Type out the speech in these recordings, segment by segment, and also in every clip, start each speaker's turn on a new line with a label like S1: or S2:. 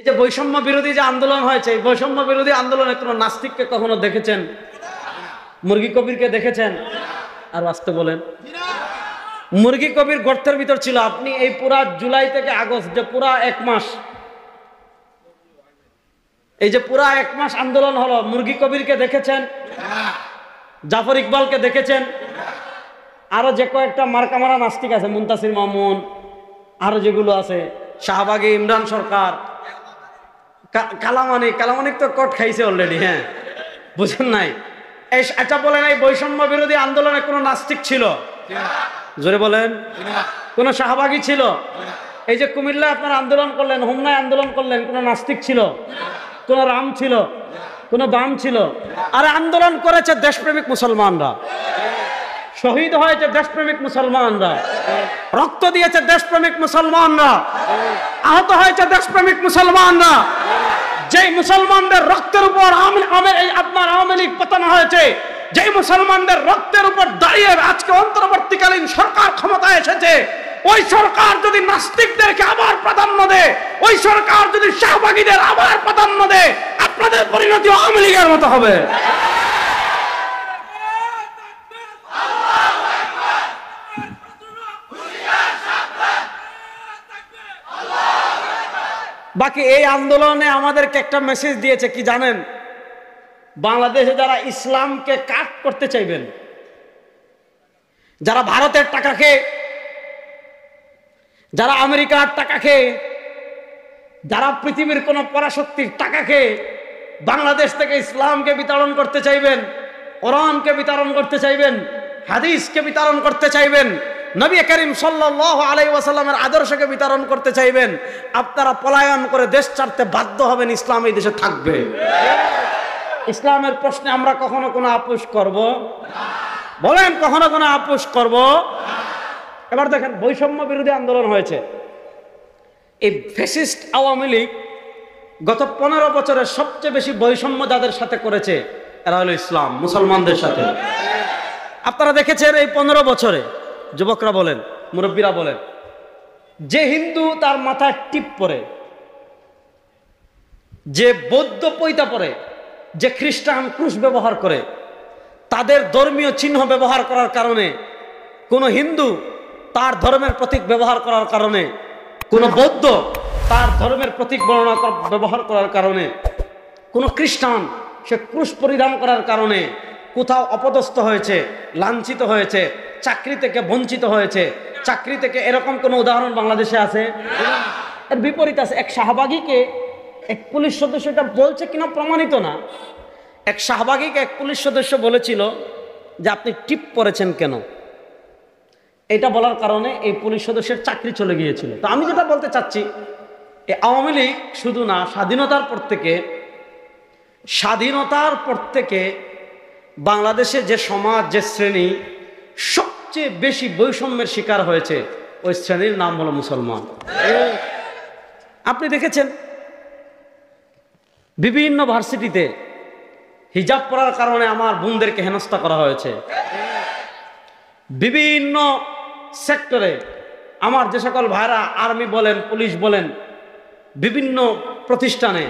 S1: যে বৈষম্য বিরোধী যে আন্দোলন হয়েছে, এই বৈষম্য বিরোধী আন্দোলনে কোনো নাস্তিককে কখনো দেখেছেন? মুরগি কবিরকে দেখেছেন? আর আসতে বলেন। মুরগি কবির গর্তের ভিতর ছিল। আপনি এই পুরা জুলাই থেকে আগস্ট যে পুরা 1 মাস, এই যে পুরা 1 মাস আন্দোলন হলো, মুরগি কবিরকে দেখেছেন? জাফর ইকবালকে দেখেছেন? আরো যে কয়েকটা মার্কামারা নাস্তিক আছে, মুনতাসির মামুন, আরো যেগুলো আছে, শাহবাগী, ইমরান সরকার, কালামানিক তো কট খাইছে অলরেডি। হ্যাঁ, বুঝেন নাই? এই আচ্ছা বলেন, এই বৈষম্য বিরোধী আন্দোলনে কোন নাস্তিক ছিল? জোরে বলেন। কোন শাহবাগী ছিল? এই যে কুমিল্লায় আপনারা আন্দোলন করলেন, হোমনায় আন্দোলন করলেন, কোন নাস্তিক ছিল? কোন রাম ছিল? কোন বাম ছিল? আরে আন্দোলন করেছে দেশপ্রেমিক মুসলমানরা, শহীদ হয়েছে দেশপ্রেমিক মুসলমানরা, রক্ত দিয়েছে দেশপ্রেমিক মুসলমানরা, আহত হয়েছে দেশপ্রেমিক মুসলমানরা। যেই মুসলমানদের রক্তের উপর আপনার আওয়ামী লীগ পতন হয়েছে, যেই মুসলমানদের রক্তের উপর দাঁড়িয়ে আজকে অন্তর্বর্তীকালীন সরকার ক্ষমতায় এসেছে, ওই সরকার যদি নাস্তিকদেরকে আবার প্রাধান্য দেয়, ওই সরকার যদি শাহবাগীদের আবার প্রাধান্য দেয়, আপনাদের পরিণতি আওয়ামী লীগের মতো হবে। বাকি এই আন্দোলনে আমাদেরকে একটা মেসেজ দিয়েছে কি জানেন? বাংলাদেশে যারা ইসলামকে কাট করতে চাইবেন, যারা ভারতের টাকা খেয়ে, যারা আমেরিকার টাকা খেয়ে, যারা পৃথিবীর কোন পরাশক্তির টাকা খেয়ে বাংলাদেশ থেকে ইসলামকে বিতরণ করতে চাইবেন, কোরআনকে বিতরণ করতে চাইবেন, হাদিসকে বিতরণ করতে চাইবেন, নবী করিম সাল্লাল্লাহু আলাইহি ওয়াসাল্লামের আদর্শকে বিতরণ করতে চাইবেন, আপনারা পলায়ন করে দেশ ছাড়তে বাধ্য হবেন। ইসলাম এই দেশে থাকবে। ইসলামের প্রশ্নে আমরা কখনো কোনো আপোষ করব? বলেন, কখনো কোনো আপোষ করব? এবার দেখেন, বৈষম্য বিরোধী আন্দোলন হয়েছে। এই ফ্যাসিস্ট আওয়ামী লীগ গত 15 বছরে সবচেয়ে বেশি বৈষম্য যাদের সাথে করেছে, এরা হলো ইসলাম, মুসলমানদের সাথে। আপনারা দেখেছেন এই 15 বছরে, যুবকরা বলেন, মুরব্বীরা বলেন, যে হিন্দু তার মাথায় টিপ পরে, যে বৌদ্ধ পৈতা পরে, যে খ্রিস্টান ক্রুশ ব্যবহার করে, তাদের ধর্মীয় চিহ্ন ব্যবহার করার কারণে, কোন হিন্দু তার ধর্মের প্রতীক ব্যবহার করার কারণে, কোন বৌদ্ধ তার ধর্মের প্রতীক ব্যবহার করার কারণে, কোন খ্রিস্টান সে ক্রুশ পরিধান করার কারণে কোথাও অপদস্থ হয়েছে, লাঞ্ছিত হয়েছে, চাকরি থেকে বঞ্চিত হয়েছে। চাকরি থেকে এরকম কোন উদাহরণ বাংলাদেশে আছে? এর বিপরীত আছে। এক শাহবাগীকে এক পুলিশ সদস্য, এটা বলছে কিনা প্রমাণিত না, এক শাহবাগীকে এক পুলিশ সদস্য বলেছিল যে আপনি টিপ পরেছেন কেন? এটা বলার কারণে এই পুলিশ সদস্যের চাকরি চলে গিয়েছিল। তো আমি যেটা বলতে চাচ্ছি, এই আওয়ামী লীগ শুধু না, স্বাধীনতার পর থেকে বাংলাদেশে যে সমাজ, যে শ্রেণী সবচেয়ে বেশি বৈষম্যের শিকার হয়েছে, ওই শ্রেণীর নাম হলো মুসলমান। আপনি দেখেছেন বিভিন্ন ভার্সিটিতে হিজাব পরার কারণে আমার বোনদেরকে হেনস্থা করা হয়েছে। বিভিন্ন সেক্টরে আমার যে সকল ভাইরা আর্মি বলেন, পুলিশ বলেন, বিভিন্ন প্রতিষ্ঠানে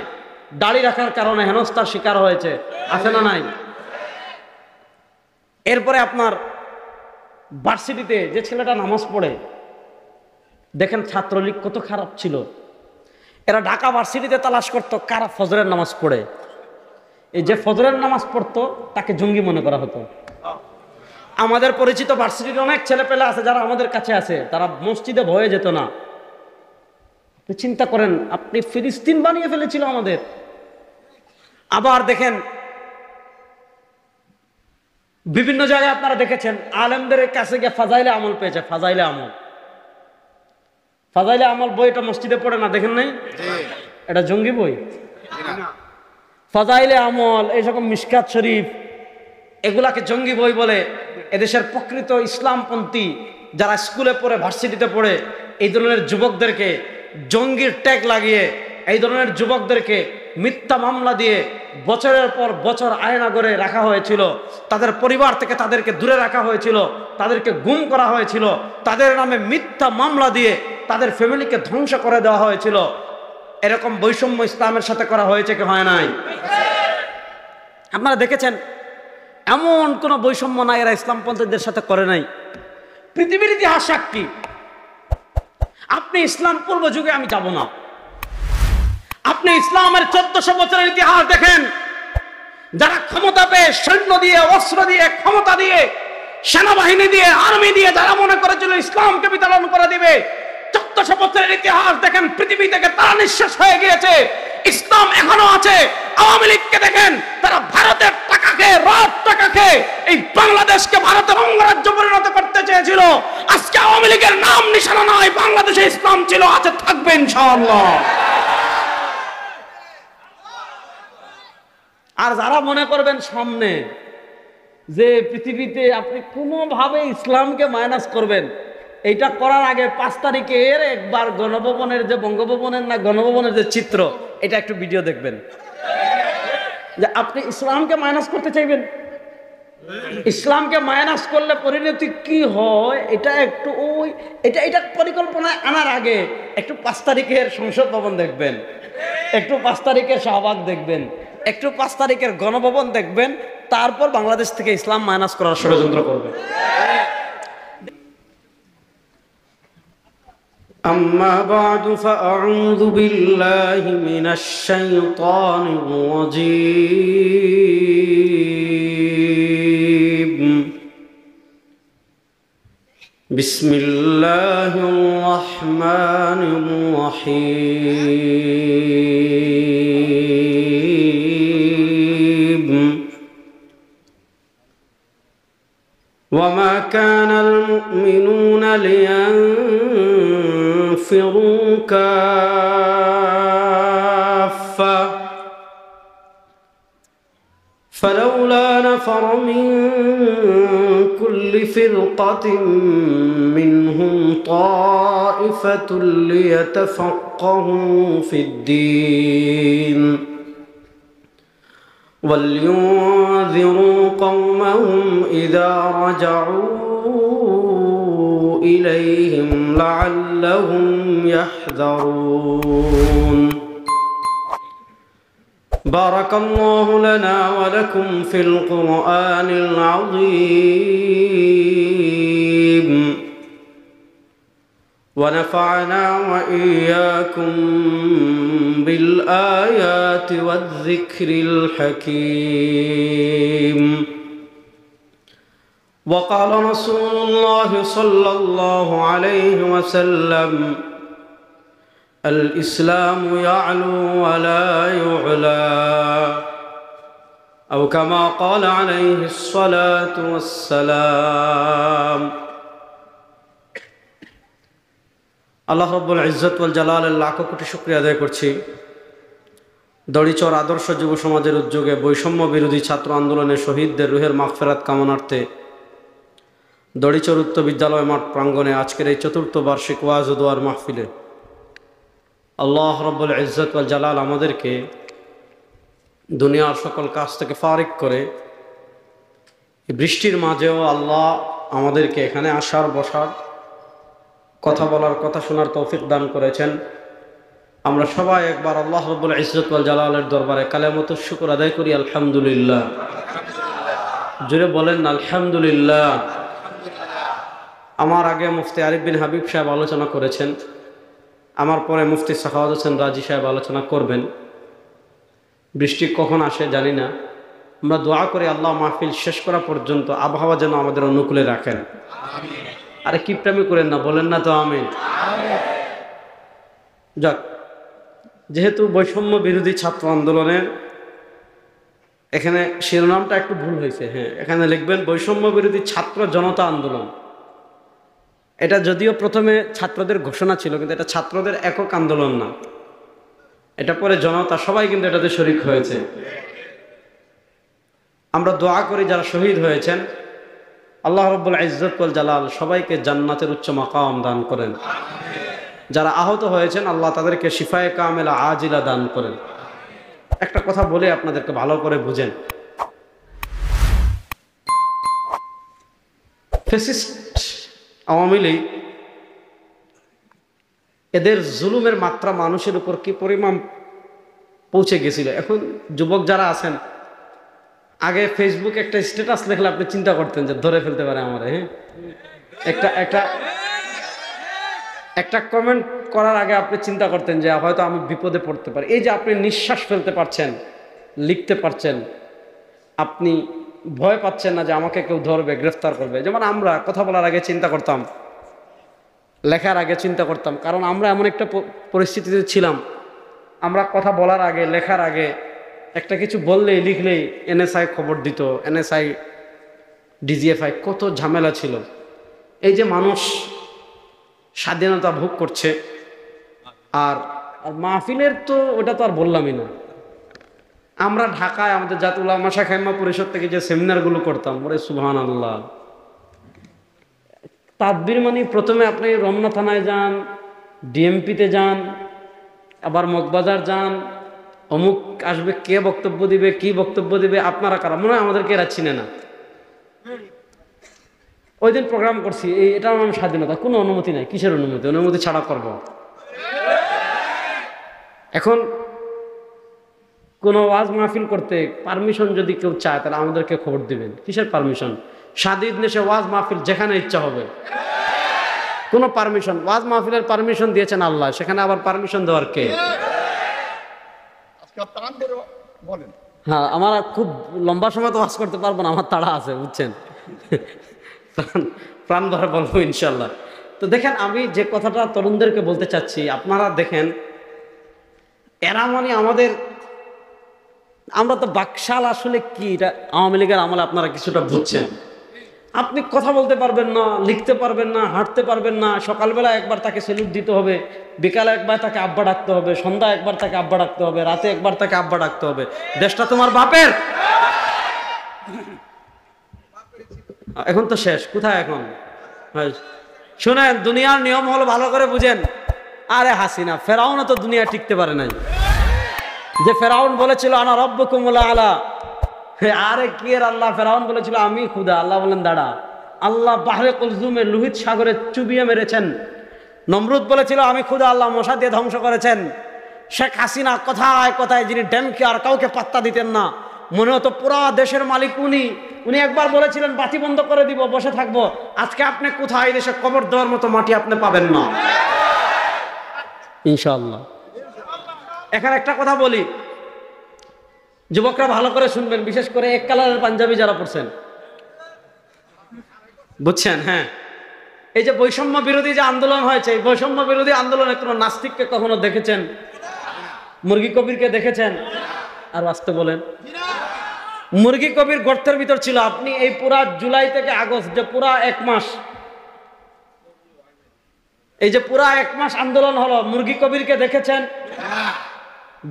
S1: দাড়ি রাখার কারণে হেনস্থার শিকার হয়েছে, আছে না নাই? এরপরে আপনার ভার্সিটিতে যে ছেলেটা নামাজ পড়ে, দেখেন ছাত্রলীগ কত খারাপ ছিল। এরা ঢাকা ভার্সিটিতে তালাশ করতো কারা ফজরের নামাজ পড়ে। এই যে ফজরের নামাজ পড়তো তাকে জঙ্গি মনে করা হতো। আমাদের পরিচিত ভার্সিটির অনেক ছেলে পেলে আছে যারা আমাদের কাছে আছে, তারা মসজিদে ভয়ে যেত না। চিন্তা করেন, আপনি ফিলিস্তিন বানিয়ে ফেলেছিল আমাদের। আবার দেখেন বিভিন্ন জায়গায় আপনারা দেখেছেন আলেমদের কাছে গিয়ে ফাজাইলে আমল পেয়েছে। ফাজাইলে আমল বইটা মসজিদে পড়ে না, দেখেন নাই? এটা জঙ্গি বই। ফাজাইলে আমল, এই সকল মিশকাত শরীফ, এগুলাকে জঙ্গি বই বলে। এদেশের প্রকৃত ইসলামপন্থী যারা স্কুলে পড়ে, ভার্সিটিতে পড়ে, এই ধরনের যুবকদেরকে জঙ্গির ট্যাগ লাগিয়ে, এই ধরনের যুবকদেরকে মিথ্যা মামলা দিয়ে বছরের পর বছর আয়নাগরে রাখা হয়েছিল। তাদের পরিবার থেকে তাদেরকে দূরে রাখা হয়েছিল, তাদেরকে গুম করা হয়েছিল, তাদের নামে মিথ্যা মামলা দিয়ে তাদের ফ্যামিলিকে ধ্বংস করে দেওয়া হয়েছিল। এরকম বৈষম্য ইসলামের সাথে করা হয়েছে কি হয় নাই? আপনারা দেখেছেন এমন কোন বৈষম্য নাই এরা ইসলামপন্থীদের সাথে করে নাই। পৃথিবীর ইতিহাস সাক্ষী। আপনি ইসলাম পূর্ব যুগে আমি যাব না, আপনি ইসলামের 1400 বছরের ইতিহাস দেখেন, যারা ক্ষমতা পেয়ে সৈন্য দিয়ে, অস্ত্র দিয়ে, ক্ষমতা দিয়ে, সেনাবাহিনী দিয়ে, আর্মি দিয়ে যারা মনে করেছিল ইসলামকে বিতাড়ন করে দিবে, 1400 বছরের ইতিহাস দেখেন, পৃথিবী থেকে তারা নিঃশেষ হয়ে গিয়েছে। ইসলাম এখনো আছে। আওয়ামী লীগকে দেখেন, তারা ভারতের টাকা খেয়ে, রাত টাকা খেয়ে এই বাংলাদেশকে ভারতের অঙ্গরাজ্য পরিণত করতে চেয়েছিল। আজকে আওয়ামী লীগের নাম নিশানা নয়, বাংলাদেশে ইসলাম ছিল, আছে, থাকবে ইনশাআল্লাহ। আর যারা মনে করবেন সামনে যে পৃথিবীতে আপনি কোনোভাবে ইসলামকে মাইনাস করবেন, এইটা করার আগে 5 তারিখের একবার গণভবনের যে বঙ্গভবনের না গণভবনের যে চিত্র, এটা একটু ভিডিও দেখবেন। যে আপনি ইসলামকে মাইনাস করতে চাইবেন, ইসলামকে মাইনাস করলে পরিণতি কি হয়, এটা একটু এটা পরিকল্পনায় আনার আগে একটু 5 তারিখের সংসদ ভবন দেখবেন, একটু 5 তারিখের শাহবাগ দেখবেন, একটু 5 তারিখের গণভবন দেখবেন, তারপর বাংলাদেশ থেকে ইসলাম মাইনাস করার ষড়যন্ত্র করবেন। أما بعد فأعوذ بالله من الشيطان الرجيم. بسم الله الرحمن الرحيم. وما كان المؤمنون لينفروا كافة فلولا نفر من كل فرقة منهم طائفة ليتفقهوا في الدين ولينذروا قومهم إذا رجعوا إليهم لعلهم يحذرون. بارك الله لنا ولكم في القرآن العظيم ونفعنا وإياكم بالآيات والذكر الحكيم. وقال رسول الله صلى الله عليه وسلم الإسلام يعلو ولا يعلى أو كما قال عليه الصلاة والسلام. আল্লাহ রাব্বুল ইজ্জত ওয়াল জালালের লাখ কোটি শুকরিয়া আদায় করছি। দড়িচর আদর্শ যুব সমাজের উদ্যোগে বৈষম্য বিরোধী ছাত্র আন্দোলনে শহীদদের রুহের মাগফিরাত কামনার্থে দড়িচর উচ্চ বিদ্যালয় মাঠ প্রাঙ্গণে আজকের এই ৪র্থ বার্ষিক ওয়াজ ও দোয়ার মাহফিলে আল্লাহ রাব্বুল ইজ্জত ওয়াল জালাল আমাদেরকে দুনিয়ার সকল কাজ থেকে ফারিক করে বৃষ্টির মাঝেও আল্লাহ আমাদেরকে এখানে আসার, বসার, কথা বলার, কথা শোনার তৌফিক দান করেছেন। আমরা সবাই একবার আল্লাহ রাব্বুল ইজ্জত ওয়াল জালালের দরবারে কালেমাতুশ শুকর আদায় করি আলহামদুলিল্লাহ। জোরে বলেন আলহামদুলিল্লাহ। আমার আগে মুফতি আরিফ বিন হাবিব সাহেব আলোচনা করেছেন, আমার পরে মুফতি সাখাওয়াত হোসেন রাজি সাহেব আলোচনা করবেন। বৃষ্টি কখন আসে জানি না, আমরা দোয়া করি আল্লাহ মাহফিল শেষ করা পর্যন্ত আবহাওয়া যেন আমাদের অনুকূলে রাখেন। আরে কিপটামি করেন না, বলেন না তো আমিন। যাক, যেহেতু বৈষম্য বিরোধী ছাত্র আন্দোলনের এখানে শিরোনামটা একটু ভুল হয়েছে, হ্যাঁ এখানে লিখবেন বৈষম্য বিরোধী ছাত্র জনতা আন্দোলন। এটা যদিও প্রথমে ছাত্রদের ঘোষণা ছিল, কিন্তু এটা ছাত্রদের একক আন্দোলন না, এটা পরে জনতা সবাই কিন্তু এটাতে শরিক হয়েছে। আমরা দোয়া করি যারা শহীদ হয়েছেন আল্লাহ রাব্বুল ইজ্জত ওয়াল জালাল সবাইকে জান্নাতের উচ্চ মাকাম দান করেন। যারা আহত হয়েছেন আল্লাহ তাদেরকে শিফায়ে কামেলা আজিলা দান করেন। একটা কথা বলে আপনাদেরকে ভালো করে বুঝেন, ফ্যাসিস্ট আওয়ামী লীগ এদের জুলুমের মাত্রা মানুষের উপর কি পরিমাণ পৌঁছে গেছিল। এখন যুবক যারা আছেন, আগে ফেসবুক একটা স্ট্যাটাস লিখলে আপনি চিন্তা করতেন যে ধরে ফেলতে পারে আমারে, হ্যাঁ, একটা কমেন্ট করার আগে আপনি চিন্তা করতেন যে হয়তো আমি বিপদে পড়তে পারি। এই যে আপনি নিঃশ্বাস ফেলতে পারছেন, লিখতে পারছেন, আপনি ভয় পাচ্ছেন না যে আমাকে কেউ ধরবে, গ্রেফতার করবে। যেমন আমরা কথা বলার আগে চিন্তা করতাম, লেখার আগে চিন্তা করতাম, কারণ আমরা এমন একটা পরিস্থিতিতে ছিলাম, আমরা কথা বলার আগে, লেখার আগে একটা কিছু বললেই লিখলেই এনএসআই খবর দিত, এনএসআই, ডিজিএফআই, কত ঝামেলা ছিল। এই যে মানুষ স্বাধীনতা ভোগ করছে, আর মাহফিলের তো ওটা তো আর বললামই না। আমরা ঢাকায় আমাদের জাতীয় উলামা শাখাইমা পরিষদ থেকে যে সেমিনারগুলো করতাম, ওরে সুবহানাল্লাহ, তাদবির মানে প্রথমে আপনি রমনা থানায় যান, ডিএমপিতে যান, আবার মগবাজার যান, অমুক আসবে, কে বক্তব্য দিবে, কি বক্তব্য দিবে, আপনারা কারা, মনে হয় আমাদেরকে এরা চিনে না। ওই দিন প্রোগ্রাম করছি, এটা আমার স্বাধীনতা, কোনো অনুমতি নাই। কিসের অনুমতি? অনুমতি ছাড়া করব। এখন কোনো ওয়াজ মাহফিল করতে পারমিশন যদি কেউ চায়, তাহলে আমাদেরকে খবর দিবেন। কিসের পারমিশন? স্বাধীন দেশে ওয়াজ মাহফিল যেখানে ইচ্ছা হবে, কোনো পারমিশন। ওয়াজ মাহফিলের পারমিশন দিয়েছেন আল্লাহ, সেখানে আবার পারমিশন দেওয়ার কে? হ্যাঁ, আমার খুব লম্বা সময় তো ওয়াজ করতে পারবো না, আমার তাড়া আছে, বুঝছেন, প্রাণ ভরে বলবো ইনশাল্লাহ। তো দেখেন, আমি যে কথাটা তরুণদেরকে বলতে চাচ্ছি, আপনারা দেখেন, এরা মানে আমাদের, আমরা তো বাকশাল আসলে কি, এটা আওয়ামী লীগের আমলে আপনারা কিছুটা বুঝছেন। আপনি কথা বলতে পারবেন না, লিখতে পারবেন না, হাঁটতে পারবেন না, সকালবেলা একবার তাকে সেলুট দিতে হবে, বিকালে একবার তাকে আব্বা ডাকতে হবে, সন্ধ্যা একবার তাকে আব্বা ডাকতে হবে, রাতে একবার তাকে আব্বা ডাকতে হবে। দেশটা তোমার বাপের, এখন তো শেষ, কোথায় এখন? শুনেন, দুনিয়ার নিয়ম হলো, ভালো করে বুঝেন। আরে হাসিনা, ফেরাউন তো দুনিয়া টিকতে পারে নাই। যে ফেরাউন বলেছিল আনা রব্বুকুমুল আলা, আরে কি এর আল্লাহ? ফেরাউন বলেছিল আমি খুদা। আল্লাহ বলেন দাঁড়া। আল্লাহ বাহরে কুলজুমে, লোহিত সাগরে চুবিয়ে মেরেছেন। নমরুদ বলেছিল আমি খুদা, আল্লাহ মশা দিয়ে ধ্বংস করেছেন। শেখ হাসিনা কথায় কথায়, যিনি ড্যামকে আর কাউকে পাত্তা দিতেন না, মনে হতো পুরা দেশের মালিক উনি একবার বলেছিলেন বাতি বন্ধ করে দিব, বসে থাকবো। আজকে আপনি কোথায় দেশে কবর দেওয়ার মতো মাটি আপনি পাবেন না ইনশাআল্লাহ। এখানে একটা কথা বলি, যুবকরা ভালো করে শুনবেন, বিশেষ করে এক কালারের পাঞ্জাবি যারা পড়ছেন, বুঝছেন? হ্যাঁ, এই যে বৈষম্য বিরোধী যে আন্দোলন হয়েছে, এই বৈষম্য বিরোধী আন্দোলনে কোনো নাস্তিককে কখনো দেখেছেন? মুরগি কবিরকে দেখেছেন? আর আসতে বলেন, মুরগি কবির গর্তের ভিতর ছিল। আপনি এই পুরা জুলাই থেকে আগস্ট, যে পুরা 1 মাস, এই যে পুরা 1 মাস আন্দোলন হলো, মুরগি কবিরকে দেখেছেন?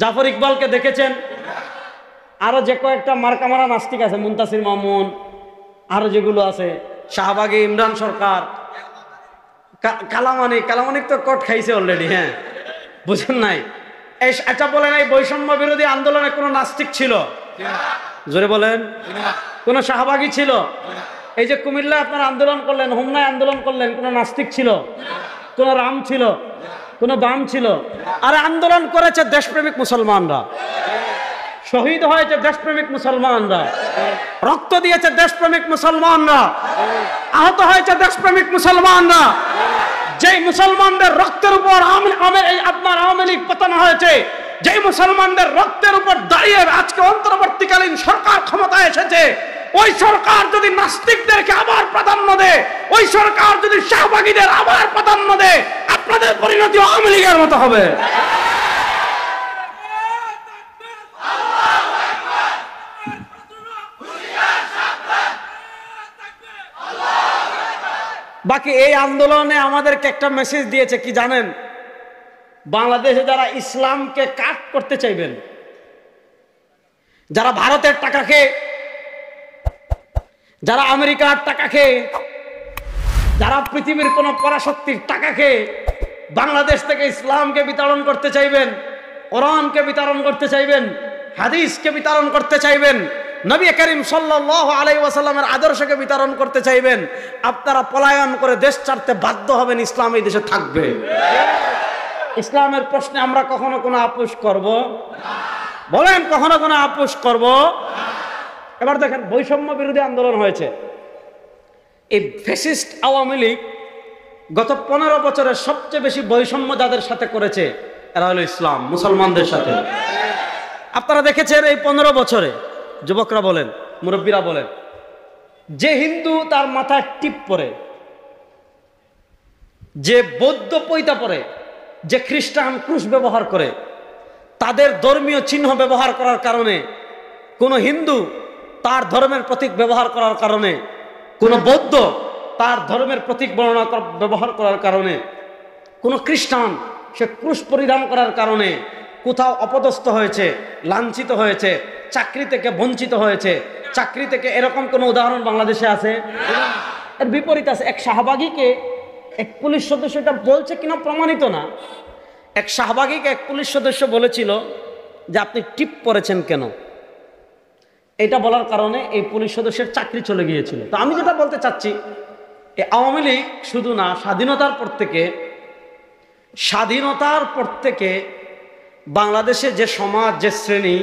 S1: জাফর ইকবালকে দেখেছেন? আরো যে কয়েকটা মার্কামারা নাস্তিক আছে, মুনতাসির মামুন, আরো যেগুলো আছে, শাহবাগী, ইমরান সরকার, কালামানিক তো কট খাইছে অলরেডি। হ্যাঁ, বুঝেন নাই? আচ্ছা বলেন, এই বৈষম্য বিরোধী আন্দোলনে কোন নাস্তিক ছিল? জোরে বলেন। কোন শাহবাগী ছিল? এই যে কুমিল্লায় আপনারা আন্দোলন করলেন, হোমনায় আন্দোলন করলেন, কোন নাস্তিক ছিল? কোন রাম ছিল? কোন বাম ছিল? আরে আন্দোলন করেছে দেশপ্রেমিক মুসলমানরা, শহীদ হয়েছে দেশপ্রেমিক মুসলমানরা, রক্ত দিয়েছে দেশপ্রেমিক মুসলমানরা, আহত হয়েছে দেশপ্রেমিক মুসলমানরা। যেই মুসলমানদের রক্তের উপর আপনার আওয়ামী লীগ পতন হয়েছে, যেই মুসলমানদের রক্তের উপর দাঁড়িয়ে আজকে অন্তর্বর্তীকালীন সরকার ক্ষমতায় এসেছে, ওই সরকার যদি নাস্তিকদেরকে আবার প্রাধান্য দেয়, ওই সরকার যদি শাহবাগীদের আবার প্রাধান্য দেয়, আপনাদের পরিণতি আওয়ামী লীগের মতো হবে। বাকি এই আন্দোলনে আমাদেরকে একটা মেসেজ দিয়েছে কি জানেন? বাংলাদেশে যারা ইসলামকে কাট করতে চাইবেন, যারা ভারতের টাকা খেয়ে, যারা আমেরিকার টাকা খেয়ে, যারা পৃথিবীর কোন পরাশক্তির টাকা খেয়ে বাংলাদেশ থেকে ইসলামকে বিতরণ করতে চাইবেন, কোরআনকে বিতরণ করতে চাইবেন, হাদিসকে বিতরণ করতে চাইবেন, নবী করিম সাল্লাল্লাহু আলাইহি ওয়াসাল্লামের আদর্শকে বিতরণ করতে চাইবেন, আপনারা পলায়ন করে দেশ ছাড়তে বাধ্য হবেন। ইসলাম এই দেশে থাকবে। ইসলামের প্রশ্নে আমরা কখনো কোনো আপোষ করব? বলেন, কখনো কোনো আপোষ করব? এবার দেখেন, বৈষম্য বিরোধী আন্দোলন হয়েছে। এই ফ্যাসিস্ট আওয়ামী লীগ গত 15 বছরে সবচেয়ে বেশি বৈষম্য যাদের সাথে করেছে এরা হলো ইসলাম, মুসলমানদের সাথে। আপনারা দেখেছেন এই 15 বছরে, যুবকরা বলেন, মুরব্বীরা বলেন, যে হিন্দু তার মাথায় টিপ পরে, যে বৌদ্ধ পৈতা পরে, যে খ্রিস্টান ক্রুশ ব্যবহার করে, তাদের ধর্মীয় চিহ্ন ব্যবহার করার কারণে, কোন হিন্দু তার ধর্মের প্রতীক ব্যবহার করার কারণে, কোন বৌদ্ধ তার ধর্মের প্রতীক বর্ণনা ব্যবহার করার কারণে, কোন খ্রিস্টান সে ক্রুশ পরিধান করার কারণে কোথাও অপদস্থ হয়েছে, লাঞ্ছিত হয়েছে, চাকরি থেকে বঞ্চিত হয়েছে। চাকরি থেকে এরকম কোন উদাহরণ বাংলাদেশে আছে? এর বিপরীত আছে। এক শাহবাগীকে এক পুলিশ সদস্য, এটা বলছে কিনা প্রমাণিত না, এক শাহবাগীকে এক পুলিশ সদস্য বলেছিল যে আপনি টিপ পরেছেন কেন। এটা বলার কারণে এই পুলিশ সদস্যের চাকরি চলে গিয়েছিল। তো আমি যেটা বলতে চাচ্ছি, এই আওয়ামী লীগ শুধু না, স্বাধীনতার পর থেকে বাংলাদেশে যে সমাজ, যে শ্রেণী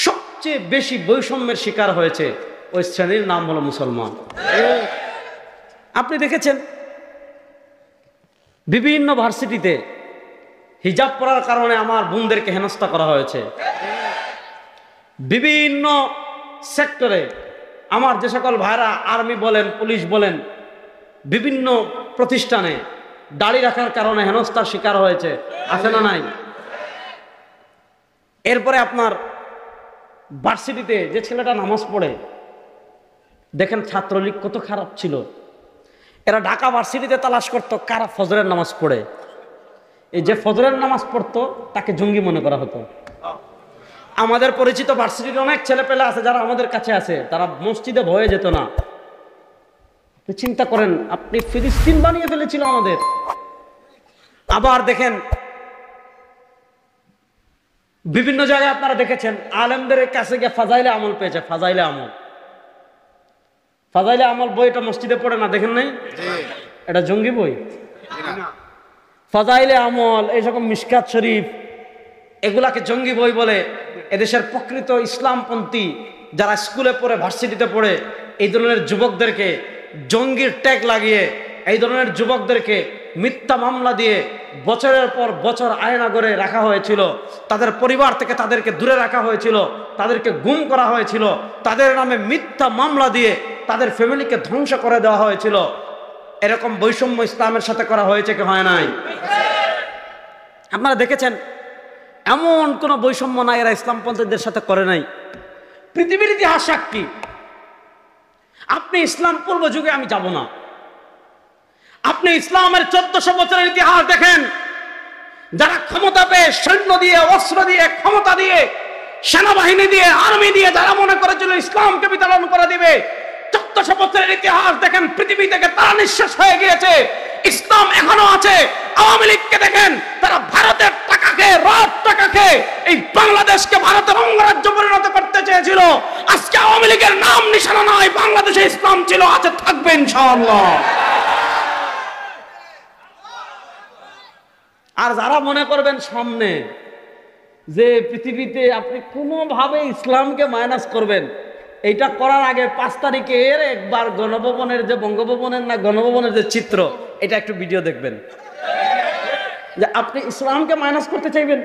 S1: সবচেয়ে বেশি বৈষম্যের শিকার হয়েছে, ওই শ্রেণীর নাম হলো মুসলমান। আপনি দেখেছেন বিভিন্ন ভার্সিটিতে হিজাব পরার কারণে আমার বোনদেরকে হেনস্থা করা হয়েছে। বিভিন্ন সেক্টরে আমার যে সকল ভাইরা আর্মি বলেন, পুলিশ বলেন, বিভিন্ন প্রতিষ্ঠানে দাড়ি রাখার কারণে হেনস্থার শিকার হয়েছে, আছে না নাই? এরপরে আপনার ভার্সিটিতে যে ছেলেটা নামাজ পড়ে, দেখেন ছাত্রলীগ কত খারাপ ছিল। এরা ঢাকা ভার্সিটিতে তালাশ করতো কারা ফজরের নামাজ পড়ে। এই যে ফজরের নামাজ পড়তো তাকে জঙ্গি মনে করা হতো। আমাদের পরিচিত ভার্সিটির অনেক ছেলে পেলে আছে যারা আমাদের কাছে আছে, তারা মসজিদে ভয়ে যেত না। চিন্তা করেন, আপনি ফিলিস্তিন বানিয়ে ফেলেছিল আমাদের। আবার দেখেন বিভিন্ন জায়গায় আপনারা দেখেছেন আলেমদের কাছে গিয়ে ফাজাইলে আমল পেয়েছে। ফাজাইলে আমল বইটা মসজিদে পড়ে না, দেখেন নাই? এটা জঙ্গি বই। ফাজাইলে আমল, এই সকল মিশকাত শরীফ, এগুলাকে জঙ্গি বই বলে। এদেশের প্রকৃত ইসলামপন্থী যারা স্কুলে পড়ে, ভার্সিটিতে পড়ে, এই ধরনের যুবকদেরকে জঙ্গির ট্যাগ লাগিয়ে, এই ধরনের যুবকদেরকে মিথ্যা মামলা দিয়ে বছরের পর বছর আয়নাগরে রাখা হয়েছিল। তাদের পরিবার থেকে তাদেরকে দূরে রাখা হয়েছিল, তাদেরকে গুম করা হয়েছিল, তাদের নামে মিথ্যা মামলা দিয়ে তাদের ফ্যামিলিকে ধ্বংস করে দেওয়া হয়েছিল। এরকম বৈষম্য ইসলামের সাথে করা হয়েছে কি হয় নাই? আপনারা দেখেছেন এমন কোন বৈষম্য নাই এরা ইসলামপন্থীদের সাথে করে নাই। পৃথিবীর ইতিহাস সাক্ষী। আপনি ইসলাম পূর্ব যুগে আমি যাব না, আপনি ইসলামের 1400 বছরের ইতিহাস দেখেন। যারা ক্ষমতা পেয়ে, সৈন্য দিয়ে, অস্ত্র দিয়ে, ক্ষমতা দিয়ে, সেনাবাহিনী দিয়ে, আর্মি দিয়ে যারা মনে করেছিল ইসলামকে বিতাড়ন করে দিবে, 1400 বছরের ইতিহাস দেখেন, পৃথিবী থেকে তারা নিঃশেষ হয়ে গিয়েছে। ইসলাম এখনো আছে। আওয়ামী লীগকে দেখেন, তারা ভারতের টাকা খেয়ে, রাত টাকা খেয়ে এই বাংলাদেশকে ভারতের অঙ্গরাজ্য পরিণত করতে চেয়েছিল। আজকে আওয়ামী লীগের নাম নিশানা নয়, বাংলাদেশে ইসলাম ছিল, আছে, থাকবে ইনশাআল্লাহ। আর যারা মনে করবেন সামনে যে পৃথিবীতে আপনি কোনোভাবে ইসলামকে মাইনাস করবেন, এইটা করার আগে 5 তারিখের একবার গণভবনের যে বঙ্গভবনের না গণভবনের যে চিত্র, এটা একটু ভিডিও দেখবেন। যে আপনি ইসলামকে মাইনাস করতে চাইবেন,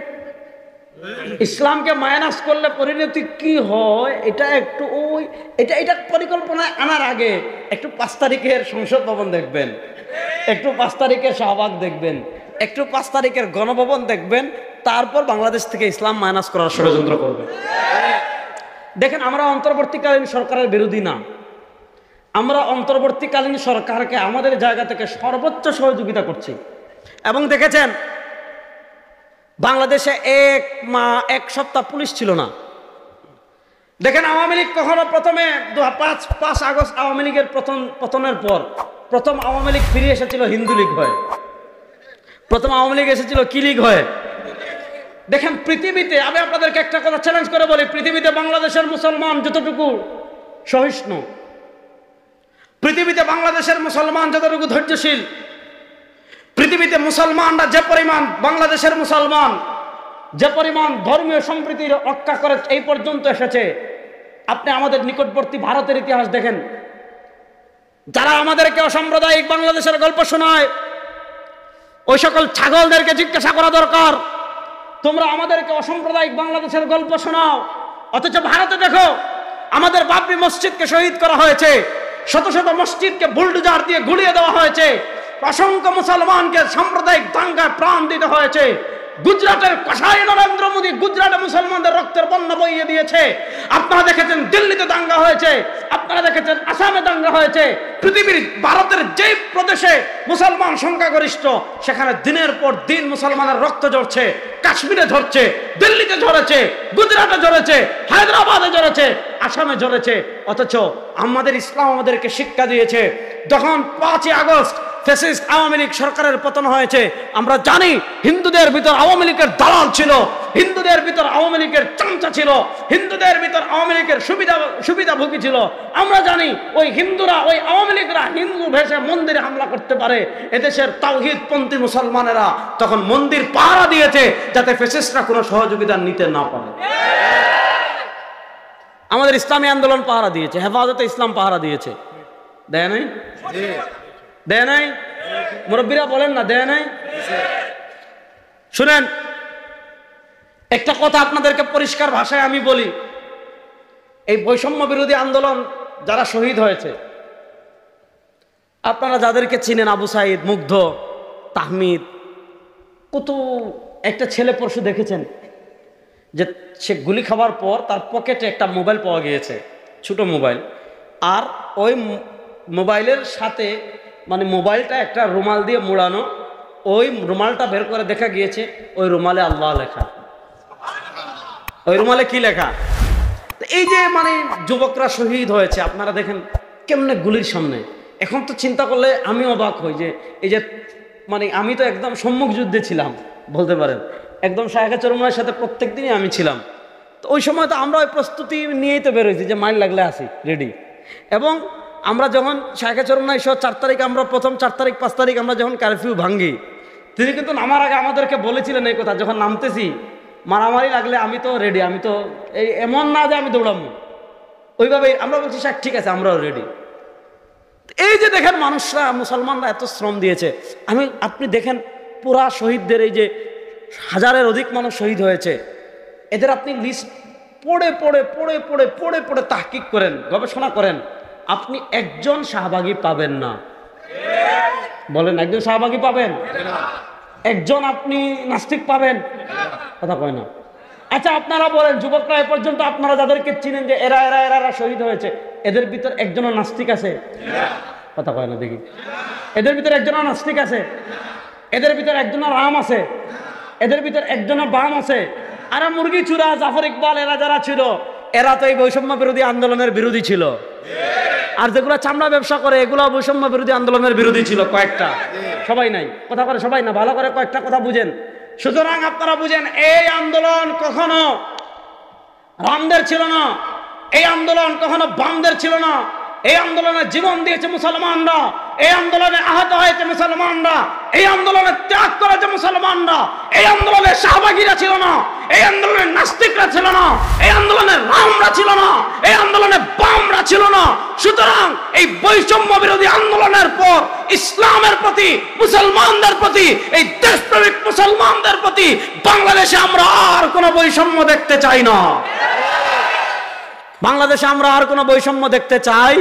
S1: ইসলামকে মাইনাস করলে পরিণতি কি হয়, এটা একটু এটা পরিকল্পনায় আনার আগে একটু 5 তারিখের সংসদ ভবন দেখবেন, একটু 5 তারিখের শাহবাগ দেখবেন, একটু 5 তারিখের গণভবন দেখবেন, তারপর বাংলাদেশ থেকে ইসলাম মাইনাস করার ষড়যন্ত্র করবে। দেখেন, আমরা অন্তর্বর্তীকালীন সরকারের বিরোধী না, আমরা অন্তর্বর্তীকালীন সরকারকে আমাদের জায়গা থেকে সর্বোচ্চ সহযোগিতা করছি। এবং দেখেছেন বাংলাদেশে এক সপ্তাহ পুলিশ ছিল না। দেখেন আওয়ামী লীগ কখনো প্রথমে 5 আগস্ট আওয়ামী লীগের পতনের পর প্রথম আওয়ামী লীগ ফিরে এসেছিল হিন্দু লীগ হয়ে, প্রথম আওয়ামী লীগ এসেছিল কি লীগ হয়ে? দেখেন পৃথিবীতে, আমি আপনাদেরকে একটা কথা চ্যালেঞ্জ করে বলি, পৃথিবীতে বাংলাদেশের মুসলমান যতটুকু সহিষ্ণু, পৃথিবীতে বাংলাদেশের মুসলমান যতটুকু ধৈর্যশীল, পৃথিবীতে মুসলমানরা যে পরিমাণ, বাংলাদেশের মুসলমান যে পরিমাণ ধর্মীয় সম্প্রীতি রক্ষা করে এই পর্যন্ত এসেছে, আপনি আমাদের নিকটবর্তী ভারতের ইতিহাস দেখেন। যারা আমাদেরকে অসাম্প্রদায়িক বাংলাদেশের গল্প শোনায়, ওই সকল ছাগলদেরকে জিজ্ঞাসা করা দরকার, তোমরা আমাদেরকে অসাম্প্রদায়িক বাংলাদেশের গল্প শোনাও, অথচ ভারতে দেখো আমাদের বাবরি মসজিদকে শহীদ করা হয়েছে, শত শত মসজিদকে বুলডোজার দিয়ে গুলিয়ে দেওয়া হয়েছে, অসংখ্য মুসলমানকে সাম্প্রদায়িক দাঙ্গায় প্রাণ দিতে হয়েছে। গুজরাটের কসাই নরেন্দ্র মোদী গুজরাটে মুসলমানদের রক্তের বন্যা বইয়ে দিয়েছে। আপনারা দেখেছেন দিল্লিতে দাঙ্গা হয়েছে, আপনারা দেখেছেন আসামে দাঙ্গা হয়েছে। পৃথিবীর ভারতের যেই প্রদেশে মুসলমান সংখ্যাগরিষ্ঠ, সেখানে দিনের পর দিন মুসলমানের রক্ত ঝরছে। কাশ্মীরে ঝরছে, দিল্লিতে ঝরেছে, গুজরাটে ঝরেছে, হায়দ্রাবাদে ঝরেছে, আসামে ঝরেছে। অথচ আমাদের ইসলাম আমাদেরকে শিক্ষা দিয়েছে, যখন 5ই আগস্ট ফ্যাসিস্ট আওয়ামী লীগ সরকারের পতন হয়েছে, আমরা জানি হিন্দুদের ভিতর আওয়ামী লীগের দালাল ছিল, হিন্দুদের ভিতর আওয়ামী লীগের চামচা ছিল, হিন্দুদের ভিতর আওয়ামী লীগের সুবিধাভোগী ছিল। আমরা জানি ওই হিন্দুরা, ওই আওয়ামী লীগরা হিন্দু ভেষে মন্দিরে হামলা করতে পারে। এদেশের তাওহীদপন্থী মুসলমানেরা তখন মন্দির পাহারা দিয়েছে, যাতে ফ্যাসিস্টরা কোনো সহযোগিতা নিতে না পারে। আমাদের ইসলামী আন্দোলন পাহারা দিয়েছে, হেফাজতে ইসলাম পাহারা দিয়েছে। দেয় নাই? দেয় নাই? মুরব্বীরা বলেন না, দেয় নাই? শুনেন, একটা কথা আপনাদেরকে পরিষ্কার ভাষায় আমি বলি, এই বৈষম্য বিরোধী আন্দোলন যারা শহীদ হয়েছে, আপনারা যাদেরকে চিনেন, আবু সাইদ, মুগ্ধ, তাহমিদ, কত একটা ছেলে পরশু দেখেছেন যে সে গুলি খাওয়ার পর তার পকেটে একটা মোবাইল পাওয়া গিয়েছে, ছোট মোবাইল, আর ওই মোবাইলের সাথে মানে মোবাইলটা একটা রুমাল দিয়ে মোড়ানো, ওই রুমালটা বের করে দেখা গিয়েছে ওই রুমালে আল্লাহ লেখা। ওই রুমালে কি লেখা? এই যে মানে যুবকরা শহীদ হয়েছে, আপনারা দেখেন কেমনে গুলির সামনে। এখন তো চিন্তা করলে আমি অবাক হই যে এই যে মানে আমি তো একদম সম্মুখ যুদ্ধে ছিলাম বলতে পারেন, একদম শায়েখে চরমনার সাথে প্রত্যেক দিনই আমি ছিলাম। তো ওই সময় তো আমরা ওই প্রস্তুতি নিয়েই তো বেরোইছি যে মাইল লাগলে আসি রেডি। এবং আমরা যখন শায়েখে চরমনায় 4 তারিখ, আমরা প্রথম 4 তারিখ 5 তারিখ আমরা যখন কারফিউ ভাঙ্গি, তিনি কিন্তু নামার আগে আমাদেরকে বলেছিলেন এই কথা, যখন নামতেছি মারামারি লাগলে আমি তো রেডি, আমি তো এই এমন না যে আমি দৌড়াবো, ওইভাবেই আমরা বলছি শাহ ঠিক আছে আমরাও রেডি। এই যে দেখেন মানুষরা, মুসলমানরা এত শ্রম দিয়েছে। আপনি দেখেন পুরা শহীদদের, এই যে হাজারের অধিক মানুষ শহীদ হয়েছে, এদের আপনি লিস্ট পড়ে পড়ে পড়ে পড়ে পড়ে পড়ে তাহকিক করেন, গবেষণা করেন, আপনি একজন শাহবাগী পাবেন না। বলেন, একজন শাহবাগী পাবেন? একজন আপনি নাস্তিক পাবেন? কথা কয় না। আচ্ছা আপনারা বলেন, যুবকরা এ পর্যন্ত আপনারা যাদেরকে চিনেন যে এরা এরা এরা এরা শহীদ হয়েছে, এদের ভিতর একজনও নাস্তিক আছে? কথা কয় না দেখি। এদের ভিতর একজনও নাস্তিক আছে? এদের ভিতর একজনের রাম আছে? এদের ভিতর একজনের বাম আছে? আর মুরগি চূড়া, জাফর ইকবাল, এরা যারা ছিল, এরা তো এই বৈষম্য বিরোধী আন্দোলনের বিরোধী ছিল। আর যেগুলো চামড়া ব্যবসা করে এগুলো বৈষম্য বিরোধী আন্দোলনের বিরোধী ছিল কয়েকটা, সবাই নাই। কথা করে সবাই না, ভালো করে কয়েকটা কথা বুঝেন। সুতরাং আপনারা বুঝেন, এই আন্দোলন কখনো রামদের ছিল না, এই আন্দোলন কখনো বামদের ছিল না। এই আন্দোলনে জীবন দিয়েছে মুসলমানরা, এই আন্দোলনে আহত হয়েছে মুসলমানরা, এই আন্দোলনে ত্যাগ করেছে মুসলমানরা। এই আন্দোলনে শাহবাগীরা ছিল না, এই আন্দোলনে নাস্তিকরা ছিল না, এই আন্দোলনে রামরা ছিল না, এই আন্দোলনে বামরা ছিল না। সুতরাং এই বৈষম্য বিরোধী আন্দোলনের পর ইসলামের প্রতি, মুসলমানদের প্রতি, এই দেশপ্রেমিক মুসলমানদের প্রতি বাংলাদেশে আমরা আর কোনো বৈষম্য দেখতে চাই না। বাংলাদেশে আমরা আর কোনো বৈষম্য দেখতে চাই